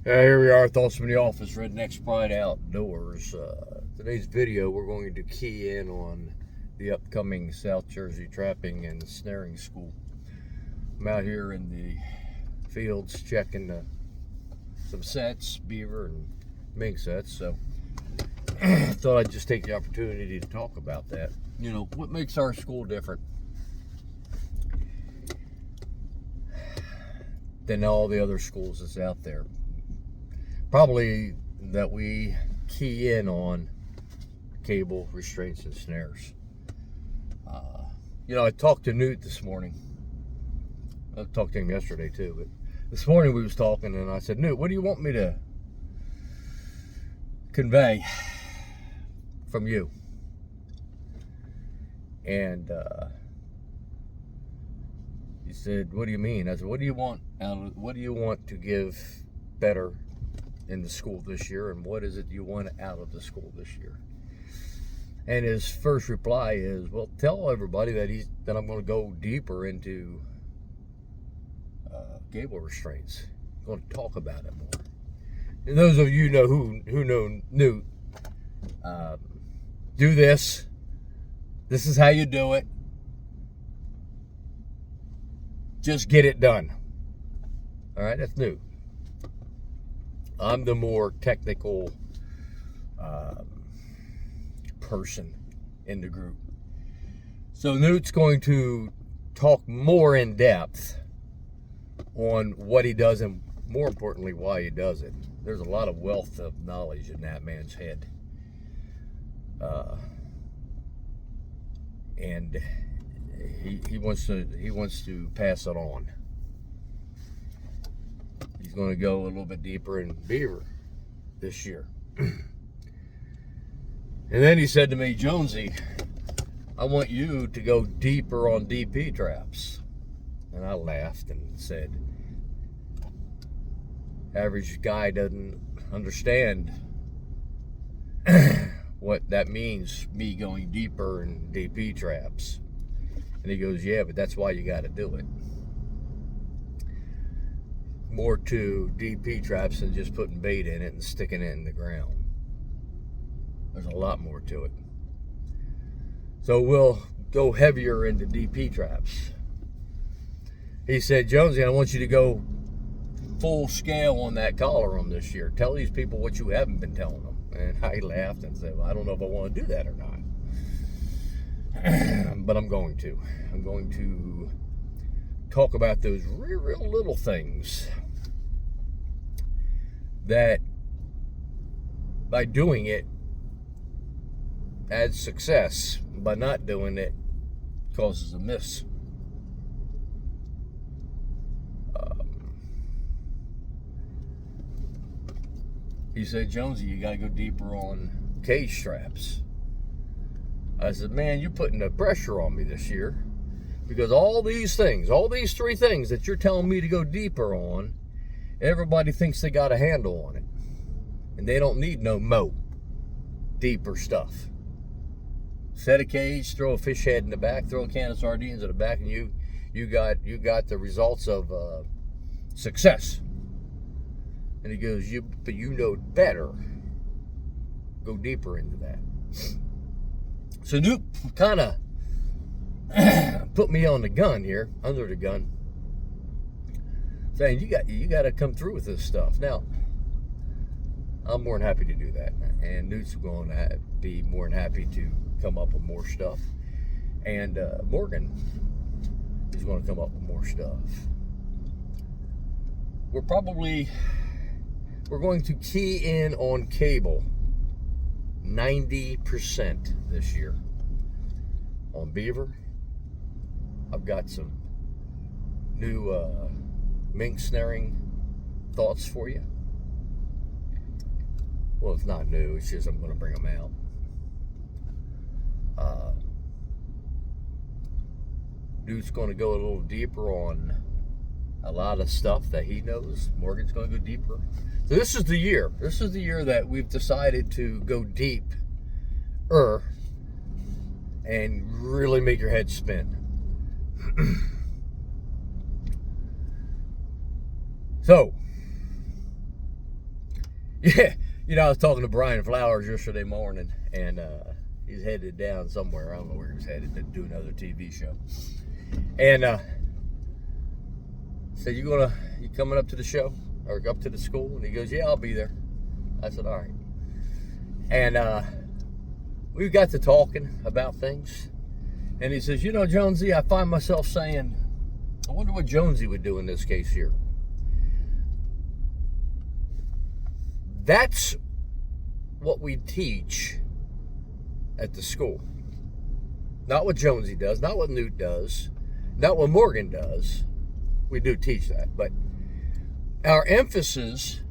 Here we are, Thoughts from the Office, Redneck's Pride Outdoors. Today's video, we're going to key in on the upcoming South Jersey Trapping and Snaring School. I'm out here in the fields checking some sets, beaver and mink sets, so I thought I'd just take the opportunity to talk about that. You know, what makes our school different than all the other schools that's out there? Probably that we key in on cable, restraints, and snares. I talked to Newt this morning. I talked to him yesterday too, but this morning we was talking, and I said, Newt, what do you want me to convey from you? And he said, what do you mean? I said, what do you want to give better in the school this year, and what is it you want out of the school this year? And his first reply is, well, tell everybody that I'm going to go deeper into cable restraints. I'm going to talk about it more. And those of you who know Newt, do this. This is how you do it. Just get it done. All right, that's Newt. I'm the more technical person in the group. So Newt's going to talk more in depth on what he does and, more importantly, why he does it. There's a lot of wealth of knowledge in that man's head. And he wants to pass it on. He's going to go a little bit deeper in beaver this year. And then he said to me, Jonesy, I want you to go deeper on DP traps. And I laughed and said, average guy doesn't understand what that means, me going deeper in DP traps. And he goes, yeah, but that's why you got to do it. More to DP traps than just putting bait in it and sticking it in the ground. There's a lot more to it. So we'll go heavier into DP traps. He said, Jonesy, I want you to go full scale on that collar room this year. Tell these people what you haven't been telling them. And I laughed and said, well, I don't know if I want to do that or not. But I'm going to. I'm going to talk about those real little things that by doing it adds success. By not doing it causes a miss. He said, Jonesy, you got to go deeper on cage straps. I said, man, you're putting the pressure on me this year, because all these three things that you're telling me to go deeper on, everybody thinks they got a handle on it. And they don't need no deeper stuff. Set a cage, throw a fish head in the back, throw a can of sardines in the back, and you got the results of success. And he goes, but you know better. Go deeper into that. So Newt kind of put me on the gun here, under the gun, saying you got to come through with this stuff. Now, I'm more than happy to do that, and Newt's going to be more than happy to come up with more stuff, and Morgan is going to come up with more stuff. We're going to key in on cable 90% this year. On beaver, I've got some new mink snaring thoughts for you. Well, it's not new, it's just I'm going to bring them out. Dude's going to go a little deeper on a lot of stuff that he knows. Morgan's going to go deeper. So this is the year. This is the year that we've decided to go deeper and really make your head spin. So, Yeah, I was talking to Brian Flowers yesterday morning, and he's headed down somewhere. I don't know where he was headed to do another TV show. And said, you coming up to the show or up to the school? And he goes, yeah, I'll be there. I said, all right. And we got to talking about things. And he says, Jonesy, I find myself saying, I wonder what Jonesy would do in this case here. That's what we teach at the school. Not what Jonesy does, not what Newt does, not what Morgan does. We do teach that. But our emphasis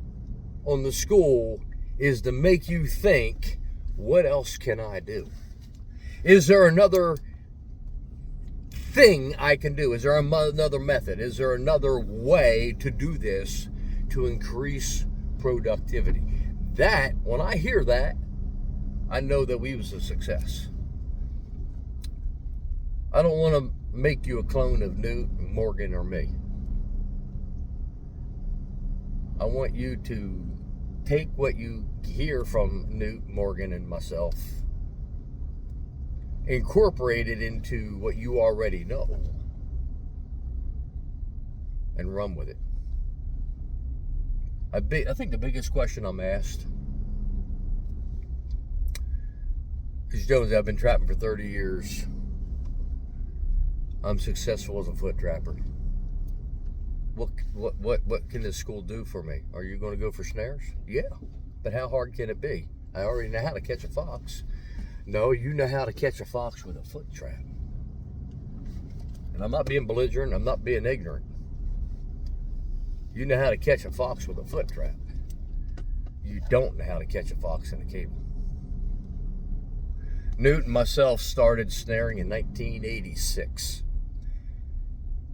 on the school is to make you think, what else can I do? Is there another thing I can do? Is there another method? Is there another way to do this to increase productivity? That, when I hear that, I know that we was a success. I don't want to make you a clone of Newt, Morgan, or me. I want you to take what you hear from Newt, Morgan, and myself, incorporate it into what you already know, and run with it. I think the biggest question I'm asked is, Jones, I've been trapping for 30 years. I'm successful as a foot trapper. What can this school do for me? Are you going to go for snares? Yeah, but how hard can it be? I already know how to catch a fox. No, you know how to catch a fox with a foot trap. And I'm not being belligerent. I'm not being ignorant. You know how to catch a fox with a foot trap. You don't know how to catch a fox in a cable. Newt and myself started snaring in 1986.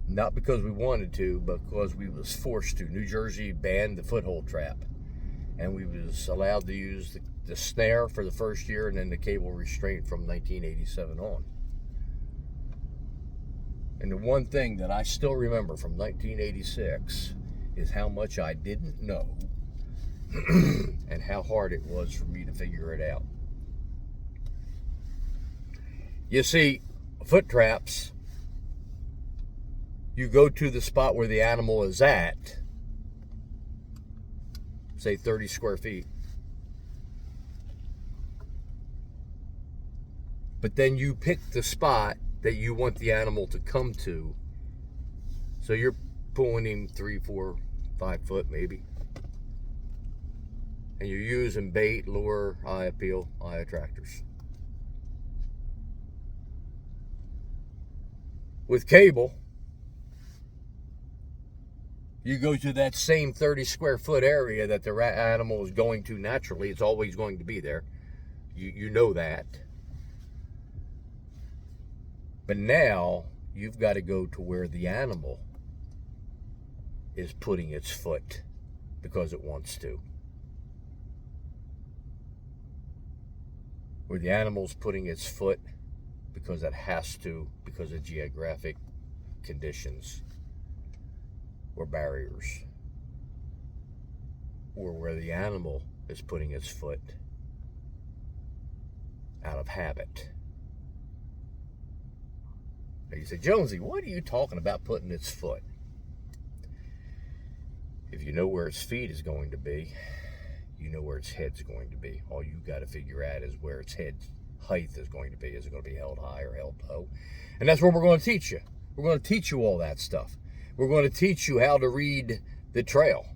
Not because we wanted to, but because we was forced to. New Jersey banned the foothold trap. And we was allowed to use the snare for the first year and then the cable restraint from 1987 on. And the one thing that I still remember from 1986 is how much I didn't know and how hard it was for me to figure it out. You see, foot traps, you go to the spot where the animal is at, say 30 square feet. But then you pick the spot that you want the animal to come to. So you're pulling him 3, 4, 5 foot maybe. And you're using bait, lure, eye appeal, eye attractors. With cable, you go to that same 30 square foot area that the animal is going to naturally. It's always going to be there. You know that. But now you've got to go to where the animal is putting its foot because it wants to. Where the animal's putting its foot because it has to, because of geographic conditions or barriers. Or where the animal is putting its foot out of habit. And you say, Jonesy, what are you talking about putting its foot? If you know where its feet is going to be, you know where its head's going to be. All you got to figure out is where its head height is going to be. Is it going to be held high or held low? And that's what we're going to teach you. We're going to teach you all that stuff. We're going to teach you how to read the trail.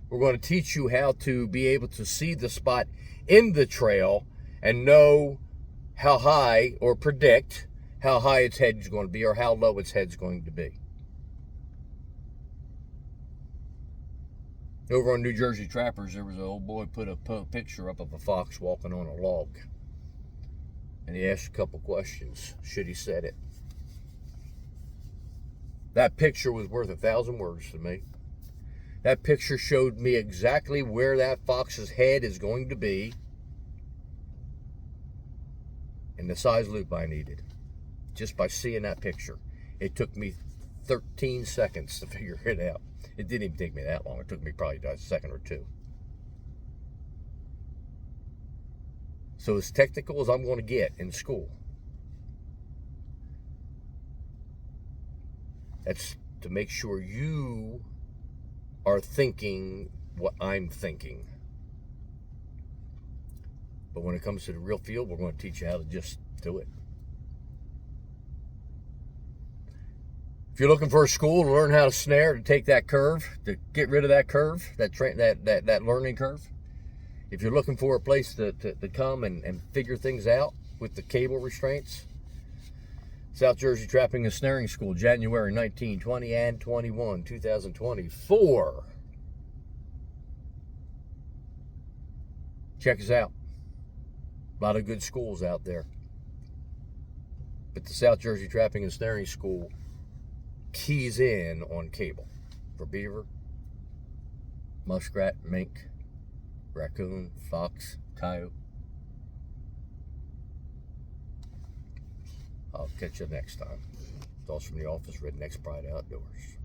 We're going to teach you how to be able to see the spot in the trail and know how high, or predict how high its head is going to be or how low its head's going to be. Over on New Jersey Trappers, there was an old boy put a picture up of a fox walking on a log. And he asked a couple questions. Should he set it? That picture was worth 1,000 words to me. That picture showed me exactly where that fox's head is going to be and the size loop I needed. Just by seeing that picture. It took me 13 seconds to figure it out. It didn't even take me that long. It took me probably a second or two. So as technical as I'm going to get in school, that's to make sure you are thinking what I'm thinking. But when it comes to the real field, we're going to teach you how to just do it. If you're looking for a school to learn how to snare, to take that curve, to get rid of that curve, that learning curve. If you're looking for a place to come and figure things out with the cable restraints, South Jersey Trapping and Snaring School, January 19, 20, and 21, 2024. Check us out. A lot of good schools out there. But the South Jersey Trapping and Snaring School keys in on cable for beaver, muskrat, mink, raccoon, fox, coyote. I'll catch you next time. Thoughts from the office, Redneck's Pride Outdoors.